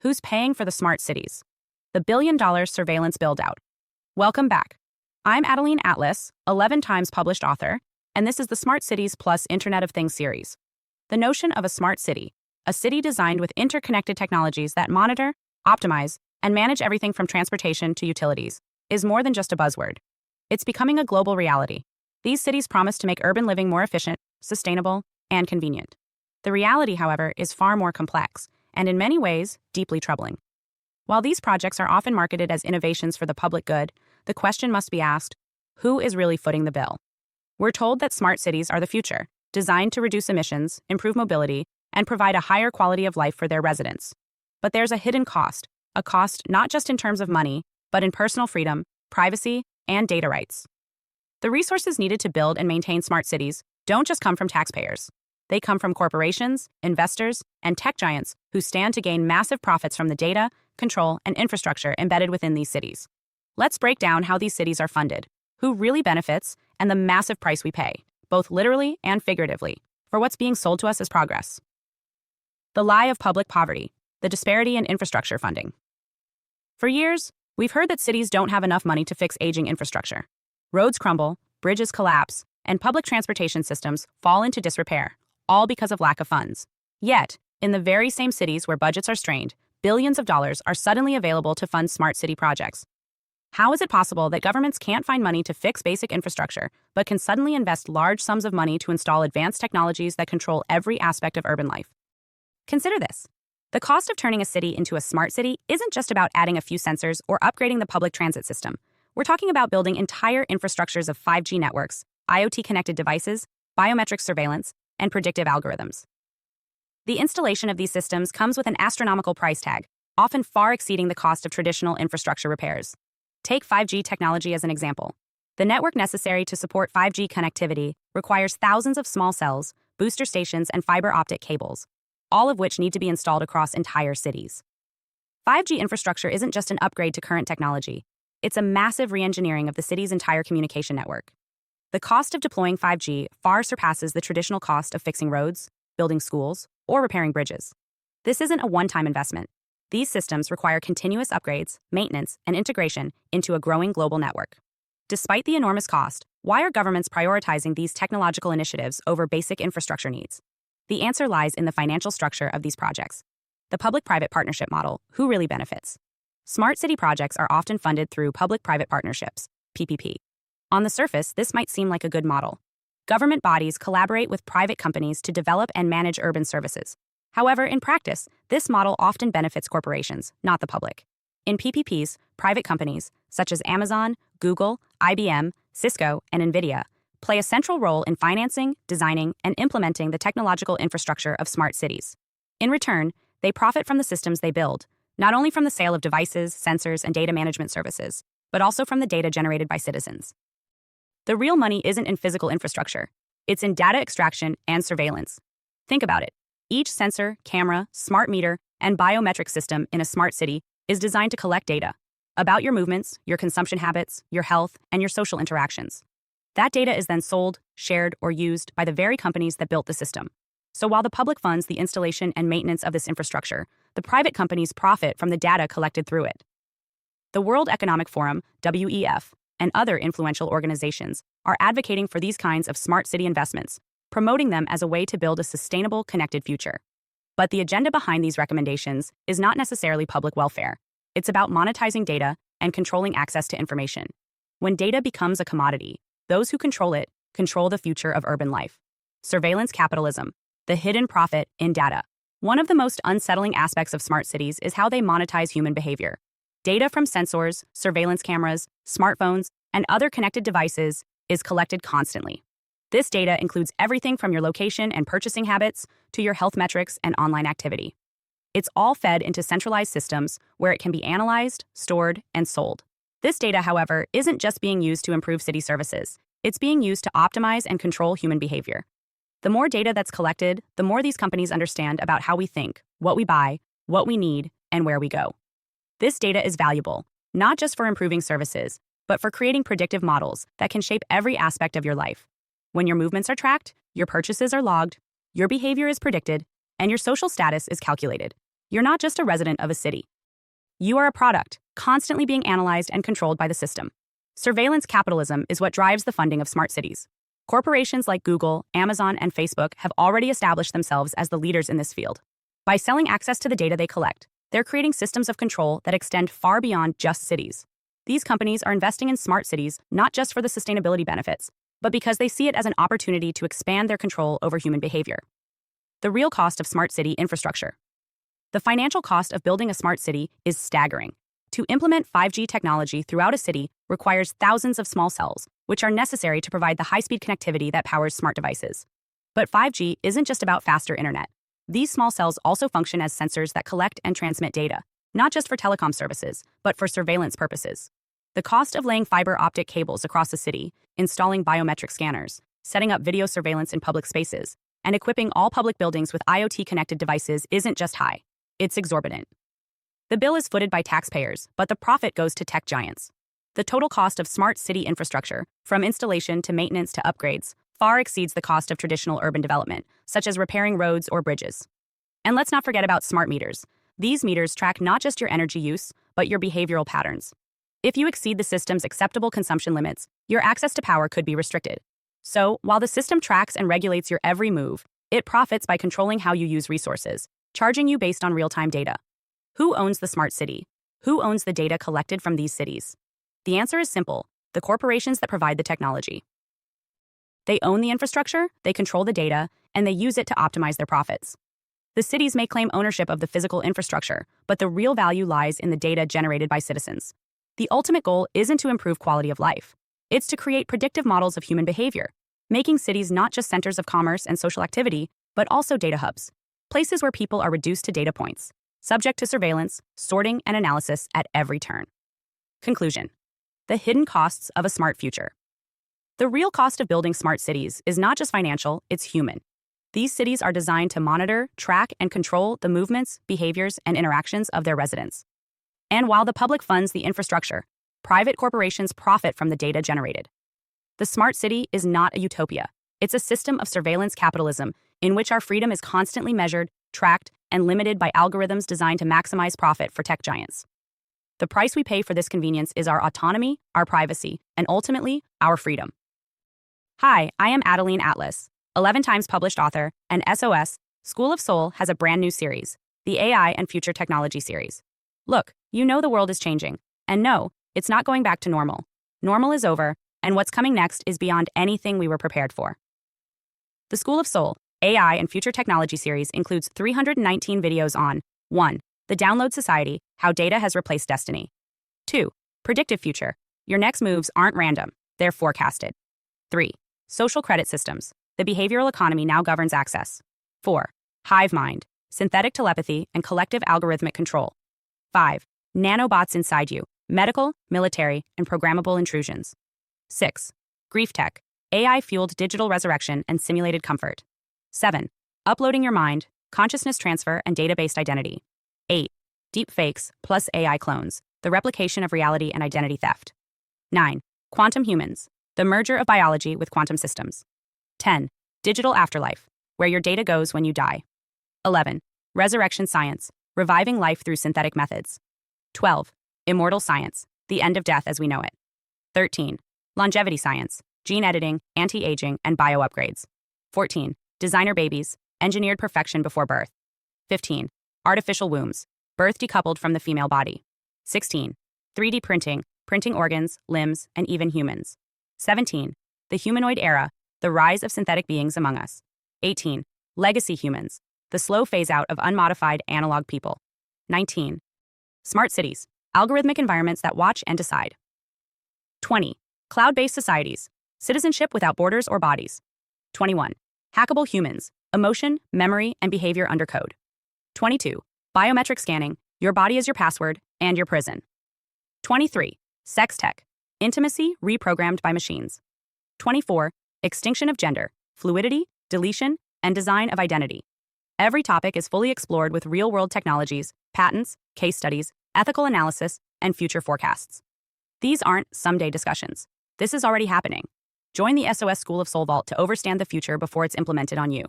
Who's paying for the smart cities? The billion-dollar surveillance build-out. Welcome back. I'm Adeline Atlas, 11 times published author, and this is the Smart Cities Plus Internet of Things series. The notion of a smart city, a city designed with interconnected technologies that monitor, optimize, and manage everything from transportation to utilities, is more than just a buzzword. It's becoming a global reality. These cities promise to make urban living more efficient, sustainable, and convenient. The reality, however, is far more complex, and in many ways, deeply troubling. While these projects are often marketed as innovations for the public good, the question must be asked, who is really footing the bill? We're told that smart cities are the future, designed to reduce emissions, improve mobility, and provide a higher quality of life for their residents. But there's a hidden cost, a cost not just in terms of money, but in personal freedom, privacy, and data rights. The resources needed to build and maintain smart cities don't just come from taxpayers. They come from corporations, investors, and tech giants who stand to gain massive profits from the data, control, and infrastructure embedded within these cities. Let's break down how these cities are funded, who really benefits, and the massive price we pay, both literally and figuratively, for what's being sold to us as progress. The lie of public poverty, the disparity in infrastructure funding. For years, we've heard that cities don't have enough money to fix aging infrastructure. Roads crumble, bridges collapse, and public transportation systems fall into disrepair, all because of lack of funds. Yet, in the very same cities where budgets are strained, billions of dollars are suddenly available to fund smart city projects. How is it possible that governments can't find money to fix basic infrastructure, but can suddenly invest large sums of money to install advanced technologies that control every aspect of urban life? Consider this. The cost of turning a city into a smart city isn't just about adding a few sensors or upgrading the public transit system. We're talking about building entire infrastructures of 5G networks, IoT-connected devices, biometric surveillance, and predictive algorithms. The installation of these systems comes with an astronomical price tag, often far exceeding the cost of traditional infrastructure repairs. Take 5G technology as an example. The network necessary to support 5G connectivity requires thousands of small cells, booster stations, and fiber optic cables, all of which need to be installed across entire cities. 5G infrastructure isn't just an upgrade to current technology. It's a massive re-engineering of the city's entire communication network. The cost of deploying 5G far surpasses the traditional cost of fixing roads, building schools, or repairing bridges. This isn't a one-time investment. These systems require continuous upgrades, maintenance, and integration into a growing global network. Despite the enormous cost, why are governments prioritizing these technological initiatives over basic infrastructure needs? The answer lies in the financial structure of these projects. The public-private partnership model, who really benefits? Smart city projects are often funded through public-private partnerships, PPP. On the surface, this might seem like a good model. Government bodies collaborate with private companies to develop and manage urban services. However, in practice, this model often benefits corporations, not the public. In PPPs, private companies, such as Amazon, Google, IBM, Cisco, and NVIDIA, play a central role in financing, designing, and implementing the technological infrastructure of smart cities. In return, they profit from the systems they build, not only from the sale of devices, sensors, and data management services, but also from the data generated by citizens. The real money isn't in physical infrastructure. It's in data extraction and surveillance. Think about it. Each sensor, camera, smart meter, and biometric system in a smart city is designed to collect data about your movements, your consumption habits, your health, and your social interactions. That data is then sold, shared, or used by the very companies that built the system. So while the public funds the installation and maintenance of this infrastructure, the private companies profit from the data collected through it. The World Economic Forum, WEF, and other influential organizations are advocating for these kinds of smart city investments, promoting them as a way to build a sustainable, connected future. But the agenda behind these recommendations is not necessarily public welfare. It's about monetizing data and controlling access to information. When data becomes a commodity, those who control it control the future of urban life. Surveillance capitalism, the hidden profit in data. One of the most unsettling aspects of smart cities is how they monetize human behavior. Data from sensors, surveillance cameras, smartphones, and other connected devices is collected constantly. This data includes everything from your location and purchasing habits to your health metrics and online activity. It's all fed into centralized systems where it can be analyzed, stored, and sold. This data, however, isn't just being used to improve city services. It's being used to optimize and control human behavior. The more data that's collected, the more these companies understand about how we think, what we buy, what we need, and where we go. This data is valuable, not just for improving services, but for creating predictive models that can shape every aspect of your life. When your movements are tracked, your purchases are logged, your behavior is predicted, and your social status is calculated. You're not just a resident of a city. You are a product, constantly being analyzed and controlled by the system. Surveillance capitalism is what drives the funding of smart cities. Corporations like Google, Amazon, and Facebook have already established themselves as the leaders in this field. By selling access to the data they collect, they're creating systems of control that extend far beyond just cities. These companies are investing in smart cities not just for the sustainability benefits, but because they see it as an opportunity to expand their control over human behavior. The real cost of smart city infrastructure. The financial cost of building a smart city is staggering. To implement 5G technology throughout a city requires thousands of small cells, which are necessary to provide the high-speed connectivity that powers smart devices. But 5G isn't just about faster internet. These small cells also function as sensors that collect and transmit data, not just for telecom services, but for surveillance purposes. The cost of laying fiber optic cables across a city, installing biometric scanners, setting up video surveillance in public spaces, and equipping all public buildings with IoT-connected devices isn't just high. It's exorbitant. The bill is footed by taxpayers, but the profit goes to tech giants. The total cost of smart city infrastructure, from installation to maintenance to upgrades, far exceeds the cost of traditional urban development, such as repairing roads or bridges. And let's not forget about smart meters. These meters track not just your energy use, but your behavioral patterns. If you exceed the system's acceptable consumption limits, your access to power could be restricted. So, while the system tracks and regulates your every move, it profits by controlling how you use resources, charging you based on real-time data. Who owns the smart city? Who owns the data collected from these cities? The answer is simple: the corporations that provide the technology. They own the infrastructure, they control the data, and they use it to optimize their profits. The cities may claim ownership of the physical infrastructure, but the real value lies in the data generated by citizens. The ultimate goal isn't to improve quality of life. It's to create predictive models of human behavior, making cities not just centers of commerce and social activity, but also data hubs, places where people are reduced to data points, subject to surveillance, sorting, and analysis at every turn. Conclusion: the hidden costs of a smart future. The real cost of building smart cities is not just financial, it's human. These cities are designed to monitor, track, and control the movements, behaviors, and interactions of their residents. And while the public funds the infrastructure, private corporations profit from the data generated. The smart city is not a utopia. It's a system of surveillance capitalism in which our freedom is constantly measured, tracked, and limited by algorithms designed to maximize profit for tech giants. The price we pay for this convenience is our autonomy, our privacy, and ultimately, our freedom. Hi, I am Adeline Atlas, 11 times published author, and SOS, School of Soul has a brand new series, the AI and Future Technology series. Look, you know the world is changing, and no, it's not going back to normal. Normal is over, and what's coming next is beyond anything we were prepared for. The School of Soul, AI and Future Technology series includes 319 videos on 1. The Download Society, How Data Has Replaced Destiny. 2. Predictive Future. Your next moves aren't random, they're forecasted. 3. Social Credit Systems. The behavioral economy now governs access. 4. Hive Mind. Synthetic telepathy and collective algorithmic control. 5. Nanobots inside you. Medical, military, and programmable intrusions. 6. Grief Tech. AI-fueled digital resurrection and simulated comfort. 7. Uploading your mind, consciousness transfer, and data-based identity. 8. Deep fakes plus AI clones, the replication of reality and identity theft. 9. Quantum humans, the merger of biology with quantum systems. 10. Digital afterlife, where your data goes when you die. 11. Resurrection science, reviving life through synthetic methods. 12. Immortal science, the end of death as we know it. 13. Longevity science, gene editing, anti-aging, and bio-upgrades. 14. Designer babies, engineered perfection before birth. 15. Artificial wombs, birth decoupled from the female body. 16. 3D printing, printing organs, limbs, and even humans. 17. The humanoid era, the rise of synthetic beings among us. 18. Legacy humans, the slow phase-out of unmodified analog people. 19. Smart cities, algorithmic environments that watch and decide. 20. Cloud-based societies, citizenship without borders or bodies. 21. Hackable humans, emotion, memory, and behavior under code. 22. Biometric scanning, your body is your password and your prison. 23. Sex tech, intimacy reprogrammed by machines. 24. Extinction of gender, fluidity, deletion, and design of identity. Every topic is fully explored with real-world technologies, patents, case studies, ethical analysis, and future forecasts. These aren't someday discussions. This is already happening. Join the SOS School of Soul Vault to overstand the future before it's implemented on you.